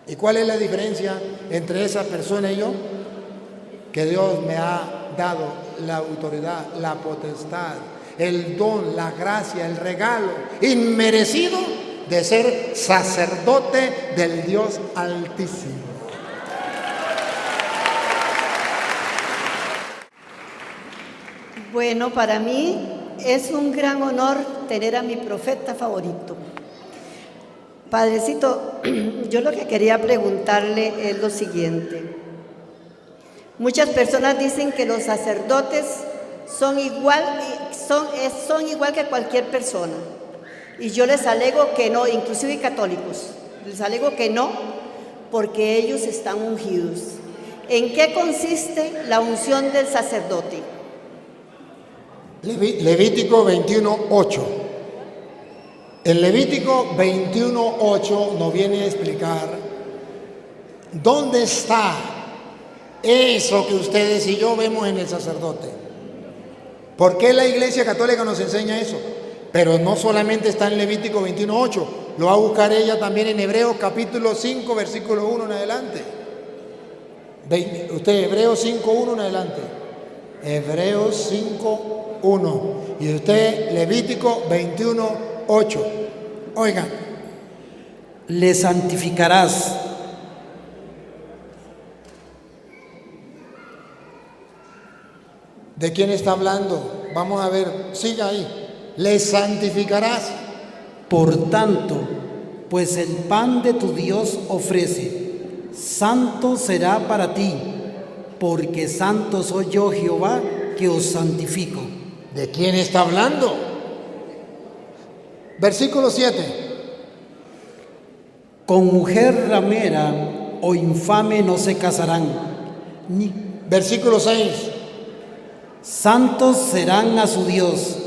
¿Y cuál es la diferencia entre esa persona y yo? Que Dios me ha dado la autoridad, la potestad, el don, la gracia, el regalo inmerecido de ser sacerdote del Dios Altísimo. Bueno, para mí es un gran honor tener a mi profeta favorito. Padrecito, yo lo que quería preguntarle es lo siguiente. Muchas personas dicen que los sacerdotes son igual que cualquier persona. Y yo les alego que no, inclusive católicos. Les alego que no, porque ellos están ungidos. ¿En qué consiste la unción del sacerdote? Levítico 21:8. El Levítico 21:8 nos viene a explicar dónde está eso que ustedes y yo vemos en el sacerdote. ¿Por qué la Iglesia Católica nos enseña eso? Pero no solamente está en Levítico 21:8, lo va a buscar ella también en Hebreos capítulo 5, versículo 1 en adelante. Usted, Hebreos 5:1 en adelante. Hebreos 5:1. Y usted, Levítico 21:8. Oigan. Le santificarás. ¿De quién está hablando? Vamos a ver, siga ahí. Le santificarás. Por tanto, pues el pan de tu Dios ofrece, santo será para ti, porque santo soy yo, Jehová, que os santifico. ¿De quién está hablando? Versículo 7. Con mujer ramera o infame no se casarán. Versículo 6. Santos serán a su Dios,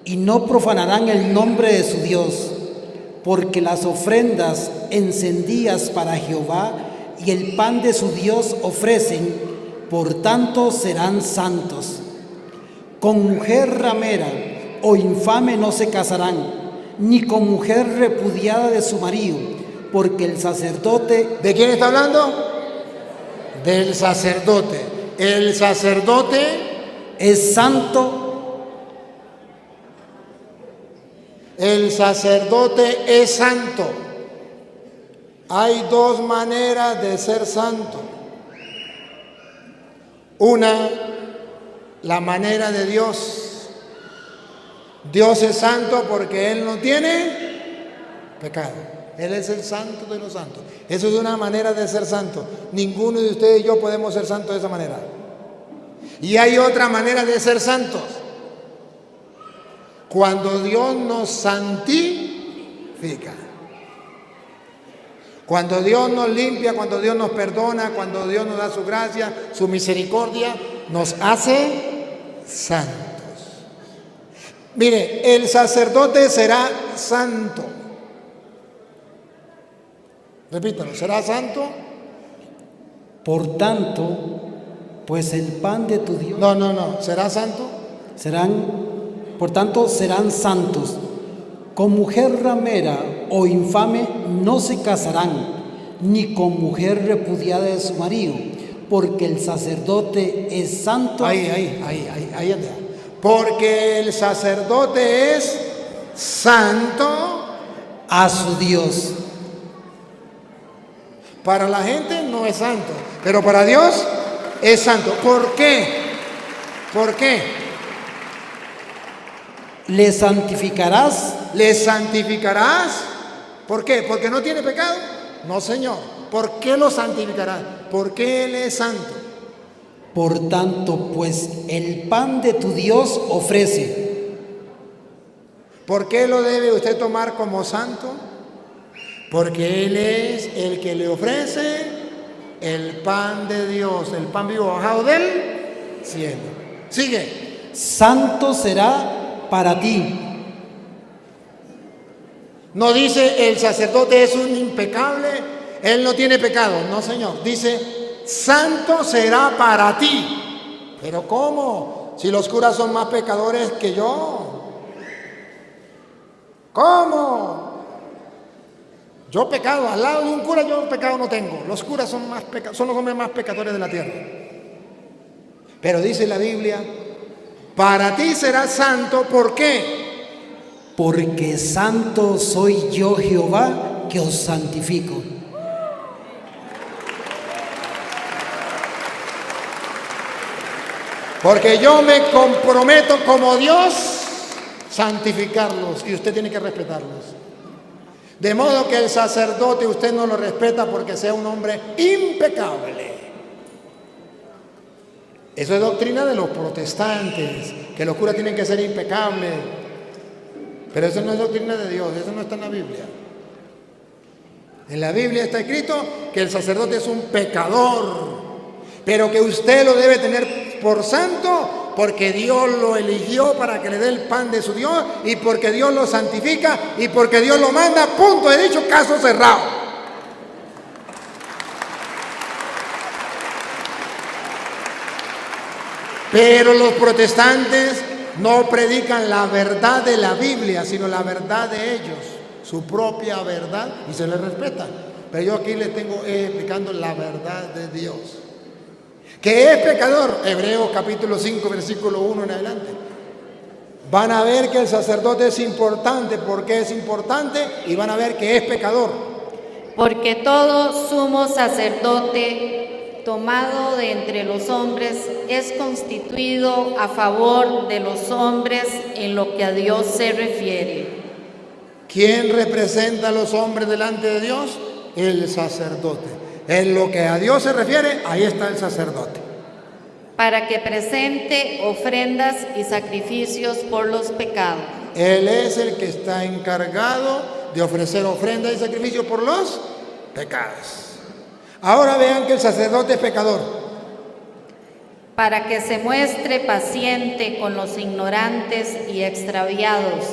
y no profanarán el nombre de su Dios, porque las ofrendas encendidas para Jehová y el pan de su Dios ofrecen, por tanto serán santos. Con mujer ramera o infame no se casarán, ni con mujer repudiada de su marido, porque el sacerdote... ¿De quién está hablando? Del sacerdote. El sacerdote es santo. El sacerdote es santo. Hay dos maneras de ser santo. Una, la manera de Dios. Dios es santo porque Él no tiene pecado. Él es el santo de los santos. Eso es una manera de ser santo. Ninguno de ustedes y yo podemos ser santos de esa manera. Y hay otra manera de ser santos. Cuando Dios nos santifica. Cuando Dios nos limpia, cuando Dios nos perdona, cuando Dios nos da su gracia, su misericordia, nos hace santos. Mire, el sacerdote será santo. Repítalo, ¿será santo? Por tanto, pues el pan de tu Dios... No, ¿será santo? Por tanto, serán santos. Con mujer ramera o infame no se casarán, ni con mujer repudiada de su marido, porque el sacerdote es santo. Ahí anda. Porque el sacerdote es santo a su Dios. Para la gente no es santo, pero para Dios es santo. ¿Por qué? ¿Por qué? ¿Le santificarás? ¿Le santificarás? ¿Por qué? ¿Porque no tiene pecado? No, Señor. ¿Por qué lo santificarás? Porque Él es santo. Por tanto, pues el pan de tu Dios ofrece. ¿Por qué lo debe usted tomar como santo? Porque Él es el que le ofrece el pan de Dios, el pan vivo bajado del cielo. Sigue. Santo será para ti. No dice el sacerdote es un impecable, él no tiene pecado. No, Señor. Dice, santo será para ti. ¿Pero cómo? Si los curas son más pecadores que yo. ¿Cómo? Yo pecado, al lado de un cura yo pecado no tengo. Los curas son los hombres más pecadores de la tierra. Pero dice la Biblia, para ti serás santo, ¿por qué? Porque santo soy yo Jehová, que os santifico. Porque yo me comprometo como Dios santificarlos y usted tiene que respetarlos. De modo que el sacerdote usted no lo respeta porque sea un hombre impecable. Eso es doctrina de los protestantes, que los curas tienen que ser impecables. Pero eso no es doctrina de Dios, eso no está en la Biblia. En la Biblia está escrito que el sacerdote es un pecador, pero que usted lo debe tener por santo porque Dios lo eligió para que le dé el pan de su Dios y porque Dios lo santifica y porque Dios lo manda. Punto, he dicho, caso cerrado. Pero los protestantes no predican la verdad de la Biblia, sino la verdad de ellos, su propia verdad, y se les respeta. Pero yo aquí les tengo explicando la verdad de Dios. ¿Qué es pecador? Hebreos capítulo 5, versículo 1 en adelante. Van a ver que el sacerdote es importante. ¿Por qué es importante? Y van a ver que es pecador. Porque todo sumo sacerdote tomado de entre los hombres es constituido a favor de los hombres en lo que a Dios se refiere. ¿Quién representa a los hombres delante de Dios? El sacerdote. En lo que a Dios se refiere, ahí está el sacerdote. Para que presente ofrendas y sacrificios por los pecados. Él es el que está encargado de ofrecer ofrendas y sacrificios por los pecados. Ahora vean que el sacerdote es pecador. Para que se muestre paciente con los ignorantes y extraviados,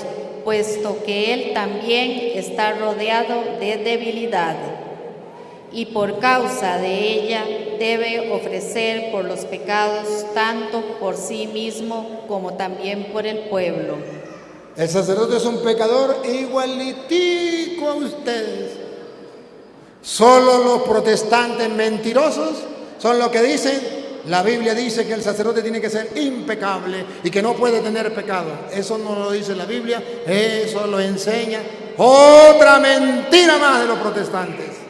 puesto que él también está rodeado de debilidad. Y por causa de ella debe ofrecer por los pecados tanto por sí mismo como también por el pueblo. El sacerdote es un pecador igualitico a ustedes. Solo los protestantes mentirosos son los que dicen, la Biblia dice que el sacerdote tiene que ser impecable y que no puede tener pecado. Eso no lo dice la Biblia, eso lo enseña otra mentira más de los protestantes.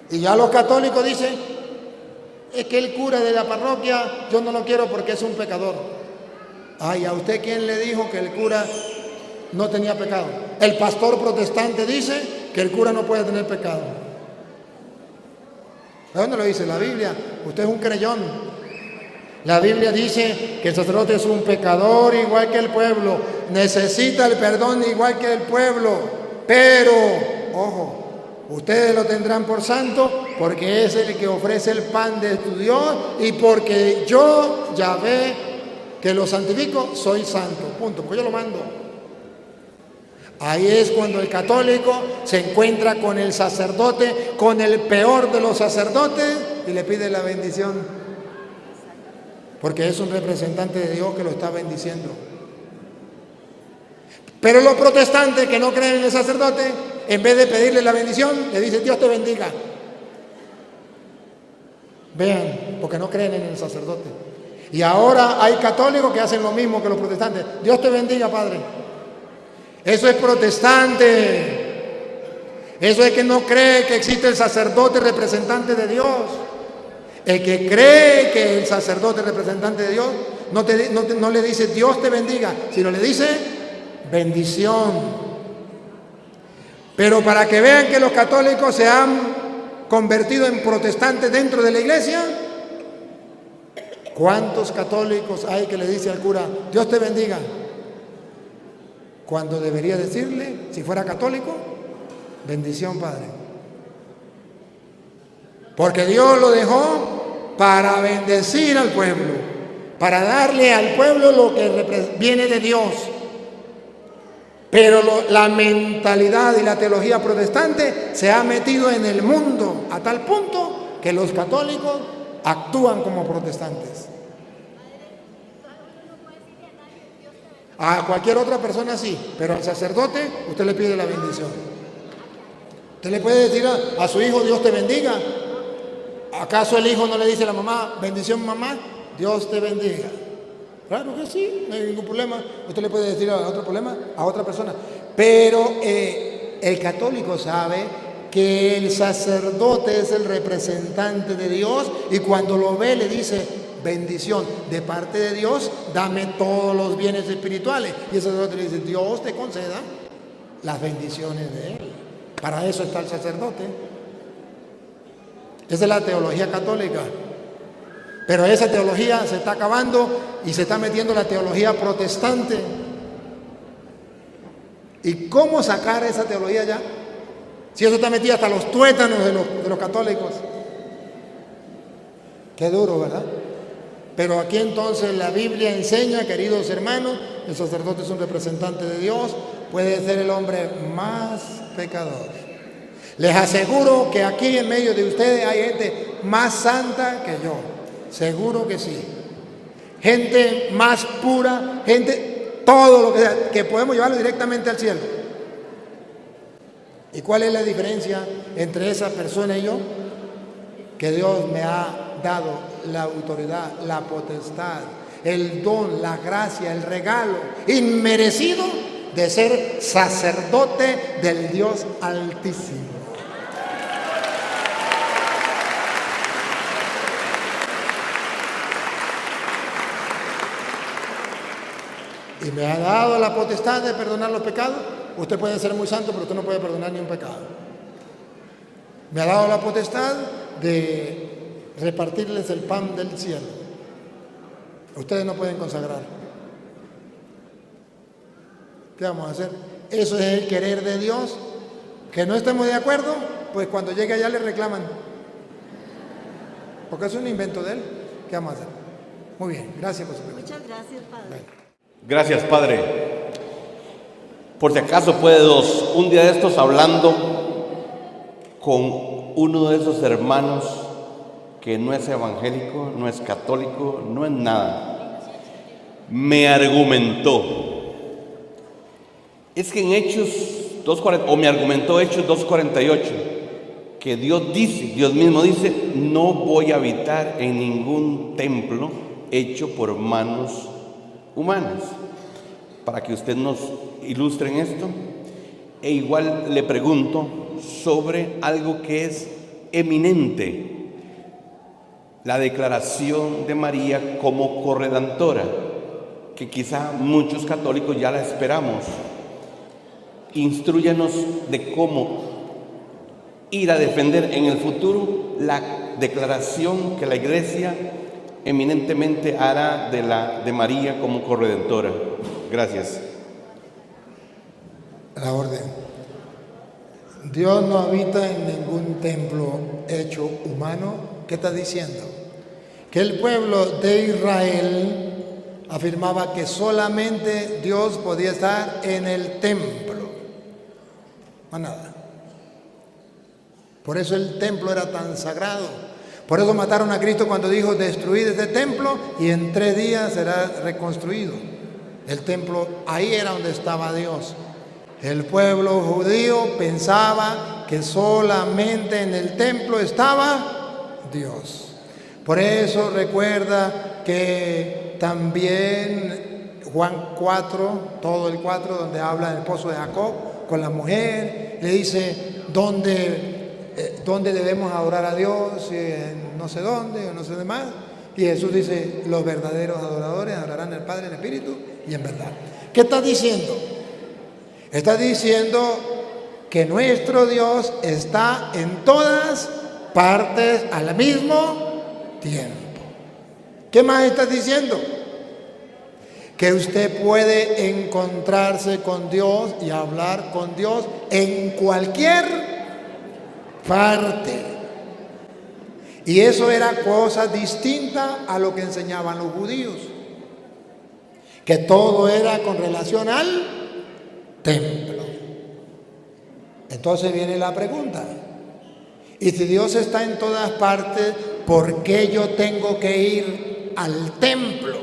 Y ya los católicos dicen, es que el cura de la parroquia yo no lo quiero porque es un pecador. Ay, ¿a usted quién le dijo que el cura no tenía pecado? El pastor protestante dice que el cura no puede tener pecado. ¿De dónde lo dice la Biblia? Usted es un creyón. La Biblia dice que el sacerdote es un pecador igual que el pueblo, necesita el perdón igual que el pueblo, pero, ojo, ustedes lo tendrán por santo porque es el que ofrece el pan de tu Dios y porque yo, Yahvé, que lo santifico, soy santo. Punto, porque yo lo mando. Ahí es cuando el católico se encuentra con el sacerdote, con el peor de los sacerdotes y le pide la bendición. Porque es un representante de Dios que lo está bendiciendo. Pero los protestantes que no creen en el sacerdote, en vez de pedirle la bendición, le dicen Dios te bendiga. Vean, porque no creen en el sacerdote. Y ahora hay católicos que hacen lo mismo que los protestantes. Dios te bendiga, Padre. Eso es protestante. Eso es que no cree que existe el sacerdote representante de Dios. El que cree que el sacerdote representante de Dios no le dice Dios te bendiga, sino le dice bendición. Pero para que vean que los católicos se han convertido en protestantes dentro de la iglesia, ¿cuántos católicos hay que le dice al cura Dios te bendiga? Cuando debería decirle, si fuera católico, bendición, Padre. Porque Dios lo dejó para bendecir al pueblo, para darle al pueblo lo que viene de Dios. Pero la mentalidad y la teología protestante se ha metido en el mundo a tal punto que los católicos actúan como protestantes. A cualquier otra persona sí, pero al sacerdote usted le pide la bendición. Usted le puede decir a su hijo, Dios te bendiga. ¿Acaso el hijo no le dice a la mamá, bendición mamá, Dios te bendiga? Claro que sí, no hay ningún problema. Usted le puede decir a otra persona. Pero el católico sabe que el sacerdote es el representante de Dios y cuando lo ve le dice, bendición de parte de Dios, dame todos los bienes espirituales. Y el sacerdote le dice, Dios te conceda las bendiciones de Él. Para eso está el sacerdote. Esa es la teología católica. Pero esa teología se está acabando y se está metiendo la teología protestante. ¿Y cómo sacar esa teología ya? Si eso está metido hasta los tuétanos de los católicos. Qué duro, ¿verdad? Pero aquí entonces la Biblia enseña, queridos hermanos, el sacerdote es un representante de Dios, puede ser el hombre más pecador. Les aseguro que aquí en medio de ustedes hay gente más santa que yo, seguro que sí. Gente más pura, gente, todo lo que sea, que podemos llevarlo directamente al cielo. ¿Y cuál es la diferencia entre esa persona y yo? Que Dios me ha dado la autoridad, la potestad, el don, la gracia, el regalo inmerecido de ser sacerdote del Dios Altísimo. Y me ha dado la potestad de perdonar los pecados. Usted puede ser muy santo, pero usted no puede perdonar ni un pecado. Me ha dado la potestad de repartirles el pan del cielo. Ustedes no pueden consagrar. ¿Qué vamos a hacer? Eso es el querer de Dios. Que no estemos de acuerdo, pues cuando llegue allá le reclaman. Porque es un invento de Él. ¿Qué vamos a hacer? Muy bien, gracias por su pregunta. Muchas gracias, Padre. Bueno. Gracias, Padre. Por si acaso puede un día de estos hablando con uno de esos hermanos que no es evangélico, no es católico, no es nada, me argumentó. Es que en Hechos 2:40, o me argumentó Hechos 2:48, que Dios mismo dice, no voy a habitar en ningún templo hecho por manos humanas. Para que usted nos ilustre en esto. E igual le pregunto sobre algo que es eminente, la declaración de María como corredentora, que quizá muchos católicos ya la esperamos. Instrúyanos de cómo ir a defender en el futuro la declaración que la Iglesia eminentemente hará de María como corredentora. Gracias. La orden. Dios no habita en ningún templo hecho humano. ¿Qué está diciendo? Que el pueblo de Israel afirmaba que solamente Dios podía estar en el templo. Más nada. Por eso el templo era tan sagrado. Por eso mataron a Cristo cuando dijo, destruid este templo y en 3 días será reconstruido. El templo, ahí era donde estaba Dios. El pueblo judío pensaba que solamente en el templo estaba Dios. Por eso recuerda que también Juan 4, todo el 4, donde habla del pozo de Jacob con la mujer, le dice dónde debemos adorar a Dios, en no sé dónde o no sé de más. Y Jesús dice, los verdaderos adoradores adorarán al Padre en espíritu y en verdad. ¿Qué está diciendo? Está diciendo que nuestro Dios está en todas partes al mismo tiempo. ¿Qué más está diciendo? Que usted puede encontrarse con Dios y hablar con Dios en cualquier parte. Y eso era cosa distinta a lo que enseñaban los judíos, que todo era con relación al templo. Entonces viene la pregunta, y si Dios está en todas partes, ¿por qué yo tengo que ir al templo?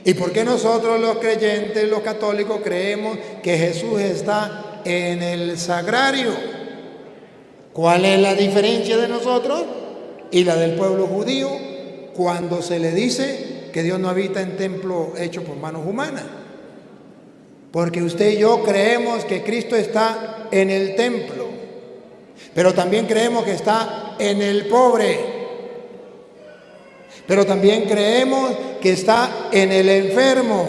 ¿Y por qué nosotros los creyentes, los católicos, creemos que Jesús está en el sagrario. ¿Cuál es la diferencia de nosotros y la del pueblo judío cuando se le dice que Dios no habita en templo hecho por manos humanas? Porque usted y yo creemos que Cristo está en el templo, pero también creemos que está en el pobre, pero también creemos que está en el enfermo,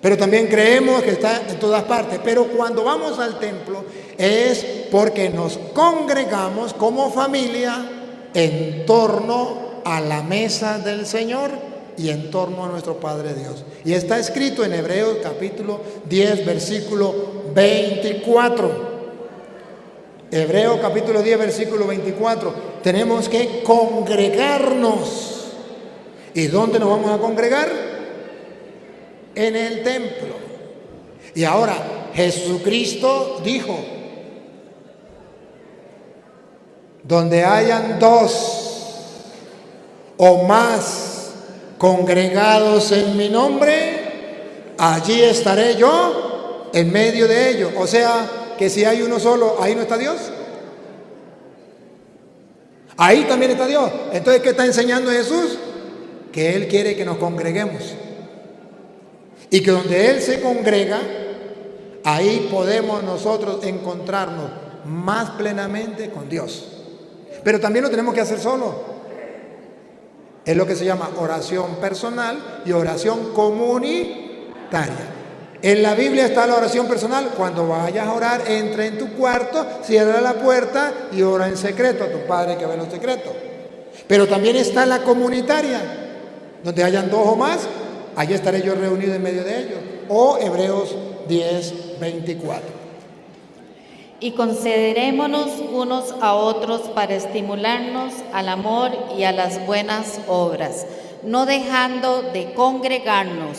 pero también creemos que está en todas partes. Pero cuando vamos al templo es porque nos congregamos como familia en torno a la mesa del Señor y en torno a nuestro Padre Dios. Y está escrito en Hebreos capítulo 10, versículo 24. Hebreos capítulo 10, versículo 24. Tenemos que congregarnos. ¿Y dónde nos vamos a congregar? En el templo. Y ahora Jesucristo dijo: donde hayan dos o más congregados en mi nombre, allí estaré yo en medio de ellos. O sea, que si hay uno solo, ahí no está Dios. Ahí también está Dios. Entonces, ¿qué está enseñando Jesús? Que Él quiere que nos congreguemos. Y que donde Él se congrega, ahí podemos nosotros encontrarnos más plenamente con Dios. Pero también lo tenemos que hacer solo. Es lo que se llama oración personal y oración comunitaria. En la Biblia está la oración personal. Cuando vayas a orar, entra en tu cuarto, cierra la puerta y ora en secreto a tu Padre que ve en los secretos. Pero también está la comunitaria, donde hayan dos o más, allí estaré yo reunido en medio de ellos. O Hebreos 10, 24. Y considerémonos unos a otros para estimularnos al amor y a las buenas obras, no dejando de congregarnos.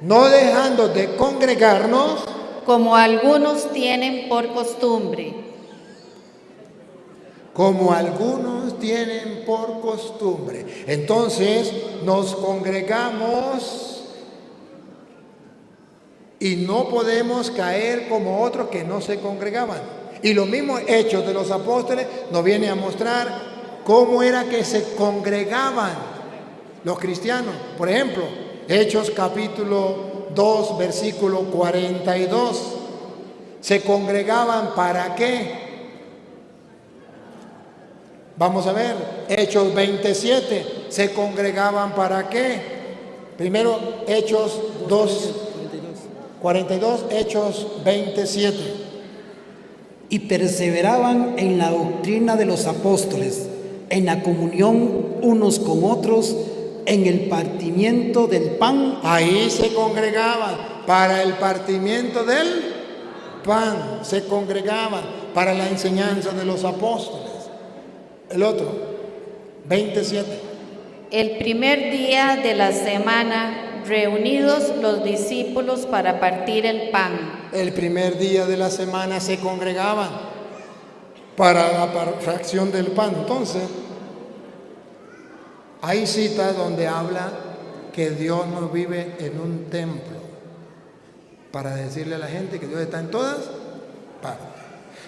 No dejando de congregarnos, Como algunos tienen por costumbre. como algunos tienen por costumbre. Entonces nos congregamos y no podemos caer como otros que no se congregaban. Y los mismos hechos de los apóstoles nos vienen a mostrar cómo era que se congregaban los cristianos. Por ejemplo, Hechos capítulo 2, versículo 42. ¿Se congregaban para qué? Vamos a ver, Hechos 27. ¿Se congregaban para qué? Primero, Hechos 2, 42, Hechos 27. Y perseveraban en la doctrina de los apóstoles, en la comunión unos con otros, en el partimiento del pan. Ahí se congregaban para el partimiento del pan, se congregaban para la enseñanza de los apóstoles. El otro, 27. El primer día de la semana, reunidos los discípulos para partir el pan. El primer día de la semana se congregaban para la fracción del pan. Entonces, hay citas donde habla que Dios no vive en un templo, para decirle a la gente que Dios está en todas partes.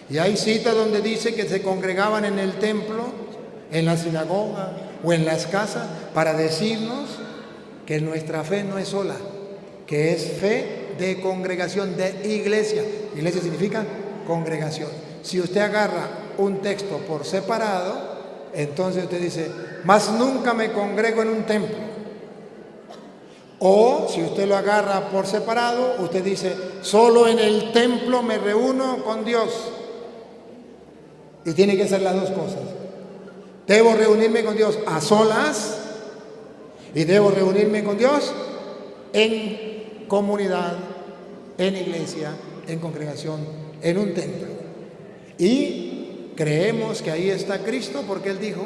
Y hay citas donde dice que se congregaban en el templo, en la sinagoga o en las casas, para decirnos que nuestra fe no es sola, que es fe de congregación, de iglesia. Iglesia significa congregación. Si usted agarra un texto por separado, entonces usted dice: más nunca me congrego en un templo. O si usted lo agarra por separado, usted dice: solo en el templo me reúno con Dios. Y tiene que ser las dos cosas. Debo reunirme con Dios a solas y debo reunirme con Dios en comunidad, en iglesia, en congregación, en un templo. Y creemos que ahí está Cristo, porque Él dijo: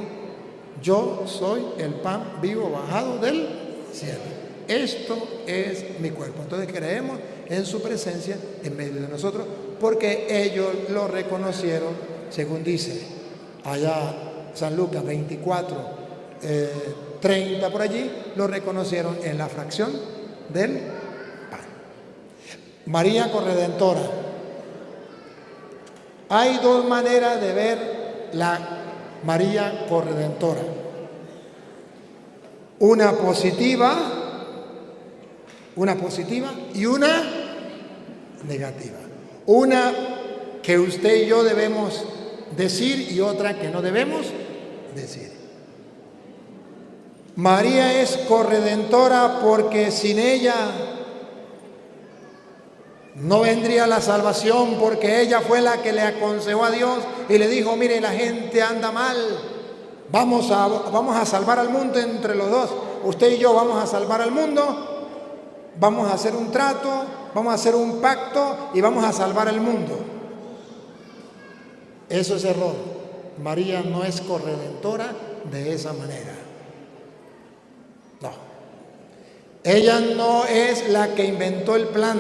yo soy el pan vivo bajado del cielo. Esto es mi cuerpo. Entonces creemos en su presencia en medio de nosotros, porque ellos lo reconocieron, según dice allá San Lucas 24, 30 por allí, lo reconocieron en la fracción del pan. María Corredentora Hay dos maneras de ver la María corredentora. Una positiva y una negativa. Una que usted y yo debemos decir y otra que no debemos decir. María es corredentora porque sin ella no vendría la salvación, porque ella fue la que le aconsejó a Dios y le dijo: mire, la gente anda mal, vamos a salvar al mundo entre los dos. Usted y yo vamos a salvar al mundo, vamos a hacer un trato, vamos a hacer un pacto y vamos a salvar al mundo. Eso es error. María no es corredentora de esa manera. No. Ella no es la que inventó el plan.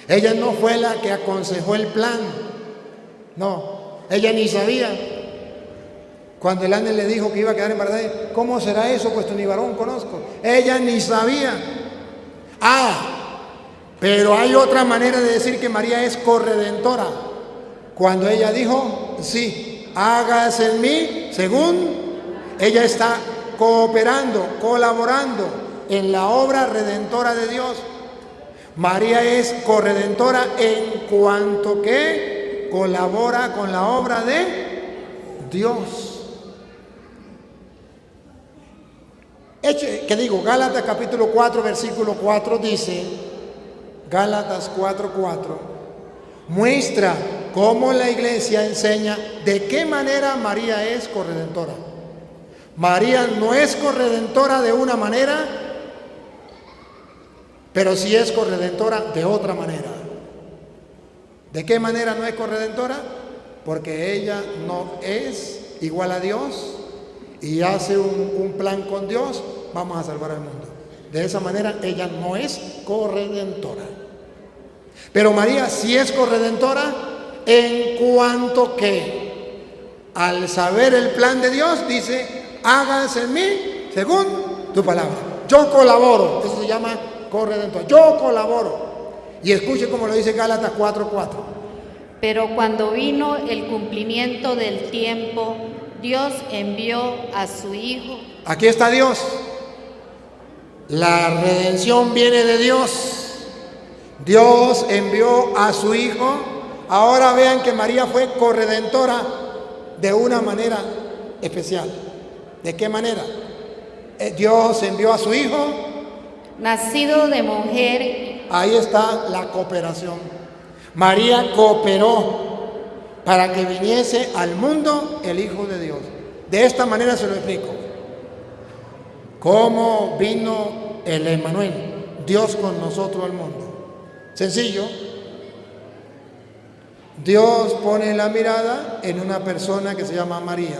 Ella no fue la que aconsejó el plan. No, ella ni sabía. Cuando el ángel le dijo que iba a quedar embarazada, ¿cómo será eso? Puesto ni varón conozco. Ella ni sabía. Pero hay otra manera de decir que María es corredentora. Cuando ella dijo: sí, hágase en mí según. Ella está cooperando, colaborando en la obra redentora de Dios. María es corredentora en cuanto que colabora con la obra de Dios. Gálatas capítulo 4, versículo 4 dice, Gálatas 4:4, muestra cómo la iglesia enseña de qué manera María es corredentora. María no es corredentora de una manera, pero sí es corredentora de otra manera. ¿De qué manera no es corredentora? Porque ella no es igual a Dios y hace un plan con Dios: vamos a salvar al mundo. De esa manera ella no es corredentora. Pero María sí es corredentora en cuanto que al saber el plan de Dios dice: hágase en mí según tu palabra. Yo colaboro. Eso se llama corredentor. Yo colaboro. Y escuche cómo lo dice Gálatas 4:4. Pero cuando vino el cumplimiento del tiempo, Dios envió a su Hijo. Aquí está Dios. La redención viene de Dios. Dios envió a su Hijo. Ahora vean que María fue corredentora de una manera especial. ¿De qué manera? Dios envió a su Hijo, nacido de mujer. Ahí está la cooperación. María cooperó para que viniese al mundo el Hijo de Dios. De esta manera se lo explico. ¿Cómo vino el Emmanuel, Dios con nosotros al mundo? Sencillo. Dios pone la mirada en una persona que se llama María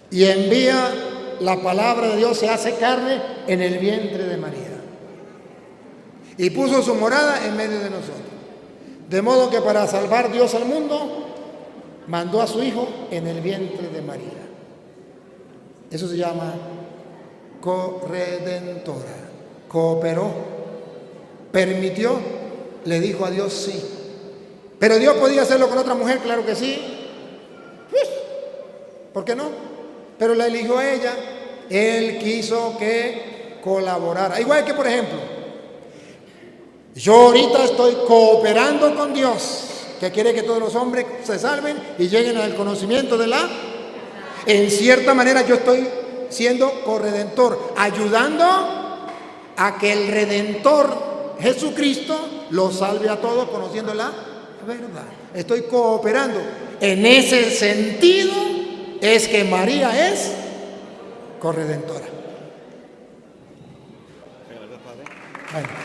y envía la palabra de Dios, se hace carne en el vientre de María y puso su morada en medio de nosotros. De modo que para salvar Dios al mundo, mandó a su Hijo en el vientre de María. Eso se llama corredentora. Cooperó, permitió, le dijo a Dios sí. Pero Dios podía hacerlo con otra mujer, claro que sí. ¿Por qué no? Pero la eligió a ella. Él quiso que colaborara. Igual que, por ejemplo, yo ahorita estoy cooperando con Dios, que quiere que todos los hombres se salven y lleguen al conocimiento de la... En cierta manera yo estoy siendo corredentor, ayudando a que el Redentor Jesucristo los salve a todos conociendo la verdad. Estoy cooperando. En ese sentido es que María es corredentora. Bueno.